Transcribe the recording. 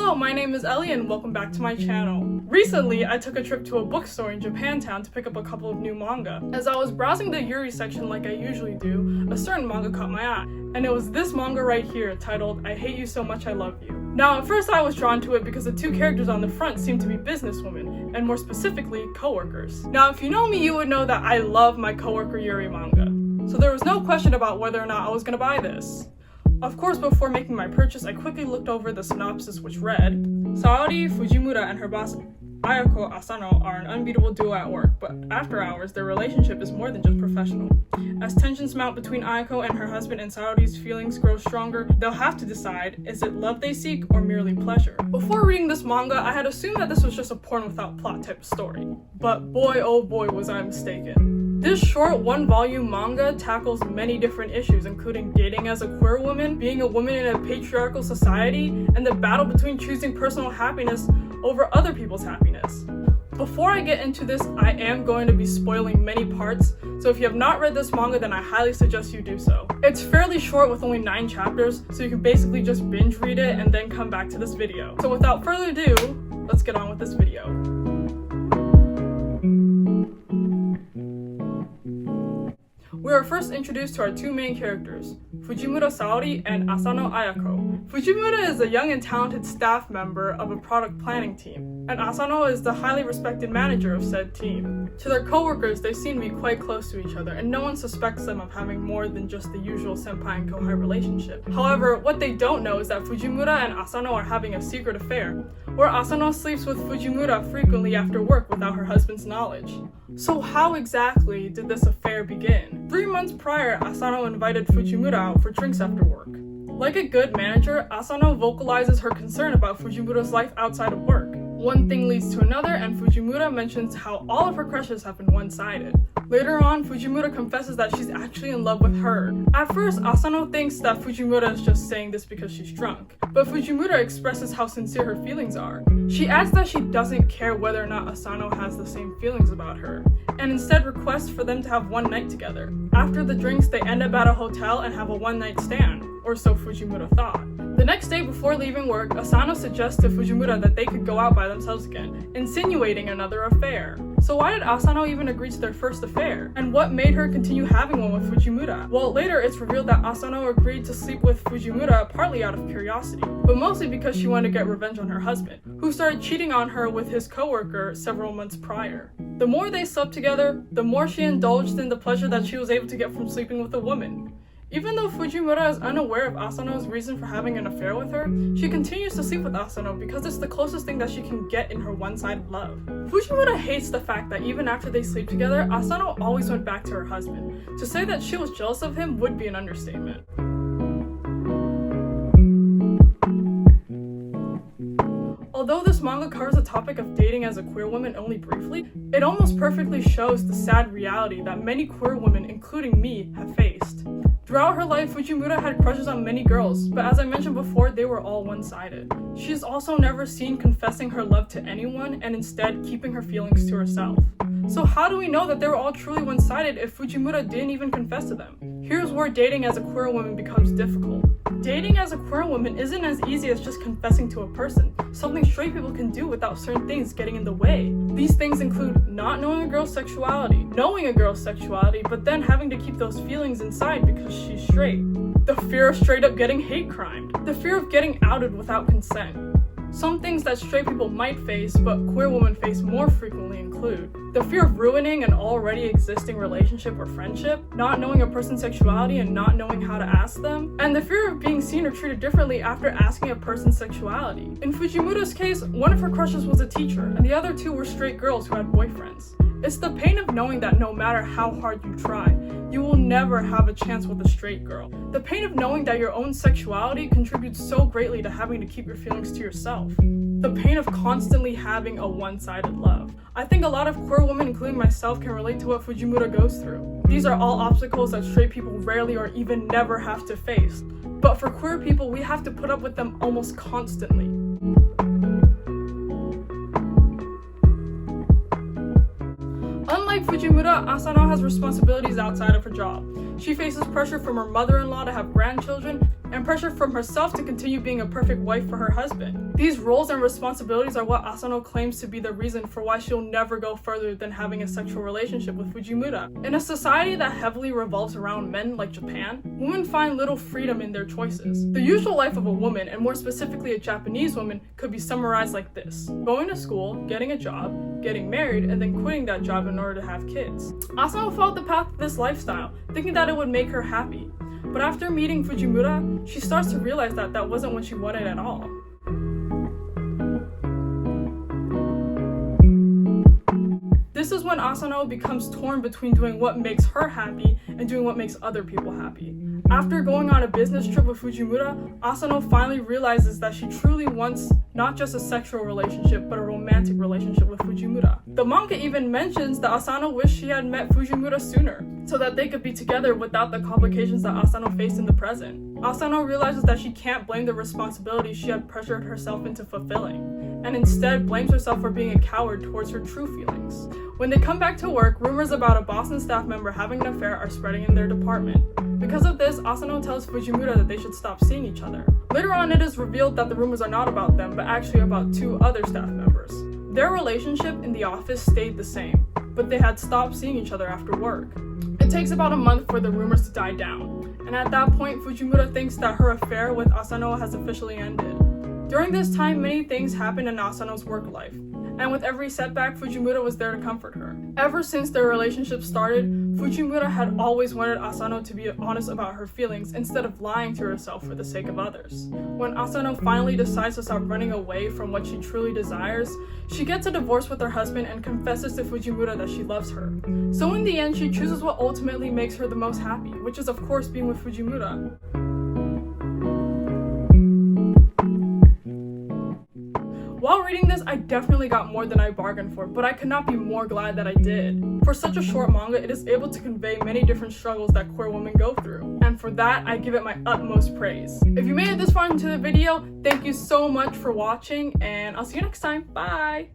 Hello, my name is Ellie and welcome back to my channel. Recently, I took a trip to a bookstore in Japantown to pick up a couple of new manga. As I was browsing the Yuri section like I usually do, a certain manga caught my eye, and it was this manga right here titled I Hate You So Much I Love You. Now, at first I was drawn to it because the two characters on the front seemed to be businesswomen, and more specifically, co-workers. Now, if you know me, you would know that I love my coworker Yuri manga, so there was no question about whether or not I was gonna buy this. Of course, before making my purchase, I quickly looked over the synopsis, which read, Saori Fujimura and her boss Ayako Asano are an unbeatable duo at work, but after hours, their relationship is more than just professional. As tensions mount between Ayako and her husband and Saori's feelings grow stronger, they'll have to decide, is it love they seek or merely pleasure? Before reading this manga, I had assumed that this was just a porn without plot type of story. But boy oh boy was I mistaken. This short one-volume manga tackles many different issues, including dating as a queer woman, being a woman in a patriarchal society, and the battle between choosing personal happiness over other people's happiness. Before I get into this, I am going to be spoiling many parts, so if you have not read this manga, then I highly suggest you do so. It's fairly short with only 9 chapters, so you can basically just binge read it and then come back to this video. So without further ado, let's get on with this video. We are first introduced to our two main characters, Fujimura Saori and Asano Ayako. Fujimura is a young and talented staff member of a product planning team, and Asano is the highly respected manager of said team. To their co-workers, they seem to be quite close to each other, and no one suspects them of having more than just the usual senpai and kohai relationship. However, what they don't know is that Fujimura and Asano are having a secret affair, where Asano sleeps with Fujimura frequently after work without her husband's knowledge. So how exactly did this affair begin? 3 months prior, Asano invited Fujimura out for drinks after work. Like a good manager, Asano vocalizes her concern about Fujimura's life outside of work. One thing leads to another, and Fujimura mentions how all of her crushes have been one-sided. Later on, Fujimura confesses that she's actually in love with her. At first, Asano thinks that Fujimura is just saying this because she's drunk, but Fujimura expresses how sincere her feelings are. She adds that she doesn't care whether or not Asano has the same feelings about her, and instead requests for them to have one night together. After the drinks, they end up at a hotel and have a one-night stand, or so Fujimura thought. The next day before leaving work, Asano suggests to Fujimura that they could go out by themselves again, insinuating another affair. So why did Asano even agree to their first affair? And what made her continue having one with Fujimura? Well, later it's revealed that Asano agreed to sleep with Fujimura partly out of curiosity, but mostly because she wanted to get revenge on her husband, who started cheating on her with his coworker several months prior. The more they slept together, the more she indulged in the pleasure that she was able to get from sleeping with a woman. Even though Fujimura is unaware of Asano's reason for having an affair with her, she continues to sleep with Asano because it's the closest thing that she can get in her one-sided love. Fujimura hates the fact that even after they sleep together, Asano always went back to her husband. To say that she was jealous of him would be an understatement. Although this manga covers the topic of dating as a queer woman only briefly, it almost perfectly shows the sad reality that many queer women, including me, have faced. Throughout her life, Fujimura had crushes on many girls, but as I mentioned before, they were all one-sided. She is also never seen confessing her love to anyone and instead keeping her feelings to herself. So how do we know that they were all truly one-sided if Fujimura didn't even confess to them? Here's where dating as a queer woman becomes difficult. Dating as a queer woman isn't as easy as just confessing to a person, something straight people can do without certain things getting in the way. These things include not knowing a girl's sexuality, knowing a girl's sexuality, but then having to keep those feelings inside because she's straight. The fear of straight up getting hate crimed. The fear of getting outed without consent. Some things that straight people might face, but queer women face more frequently include the fear of ruining an already existing relationship or friendship, not knowing a person's sexuality and not knowing how to ask them, and the fear of being seen or treated differently after asking a person's sexuality. In Fujimura's case, one of her crushes was a teacher, and the other two were straight girls who had boyfriends. It's the pain of knowing that no matter how hard you try, you will never have a chance with a straight girl. The pain of knowing that your own sexuality contributes so greatly to having to keep your feelings to yourself. The pain of constantly having a one-sided love. I think a lot of queer women, including myself, can relate to what Fujimura goes through. These are all obstacles that straight people rarely or even never have to face. But for queer people, we have to put up with them almost constantly. Unlike Unlike Fujimura, Asano has responsibilities outside of her job. She faces pressure from her mother-in-law to have grandchildren, and pressure from herself to continue being a perfect wife for her husband. These roles and responsibilities are what Asano claims to be the reason for why she'll never go further than having a sexual relationship with Fujimura. In a society that heavily revolves around men like Japan, women find little freedom in their choices. The usual life of a woman, and more specifically a Japanese woman, could be summarized like this: going to school, getting a job, getting married, and then quitting that job in order to have kids. Asano followed the path of this lifestyle, thinking that it would make her happy. But after meeting Fujimura, she starts to realize that that wasn't what she wanted at all. This is when Asano becomes torn between doing what makes her happy and doing what makes other people happy. After going on a business trip with Fujimura, Asano finally realizes that she truly wants not just a sexual relationship, but a romantic relationship with Fujimura. The manga even mentions that Asano wished she had met Fujimura sooner, so that they could be together without the complications that Asano faced in the present. Asano realizes that she can't blame the responsibility she had pressured herself into fulfilling, and instead blames herself for being a coward towards her true feelings. When they come back to work, rumors about a Boston staff member having an affair are spreading in their department. Because of this, Asano tells Fujimura that they should stop seeing each other. Later on, it is revealed that the rumors are not about them, but actually about two other staff members. Their relationship in the office stayed the same, but they had stopped seeing each other after work. It takes about a month for the rumors to die down, and at that point, Fujimura thinks that her affair with Asano has officially ended. During this time, many things happened in Asano's work life, and with every setback, Fujimura was there to comfort her. Ever since their relationship started, Fujimura had always wanted Asano to be honest about her feelings instead of lying to herself for the sake of others. When Asano finally decides to stop running away from what she truly desires, she gets a divorce with her husband and confesses to Fujimura that she loves her. So in the end, she chooses what ultimately makes her the most happy, which is of course being with Fujimura. While reading this, I definitely got more than I bargained for, but I could not be more glad that I did. For such a short manga, it is able to convey many different struggles that queer women go through, and for that, I give it my utmost praise. If you made it this far into the video, thank you so much for watching, and I'll see you next time. Bye!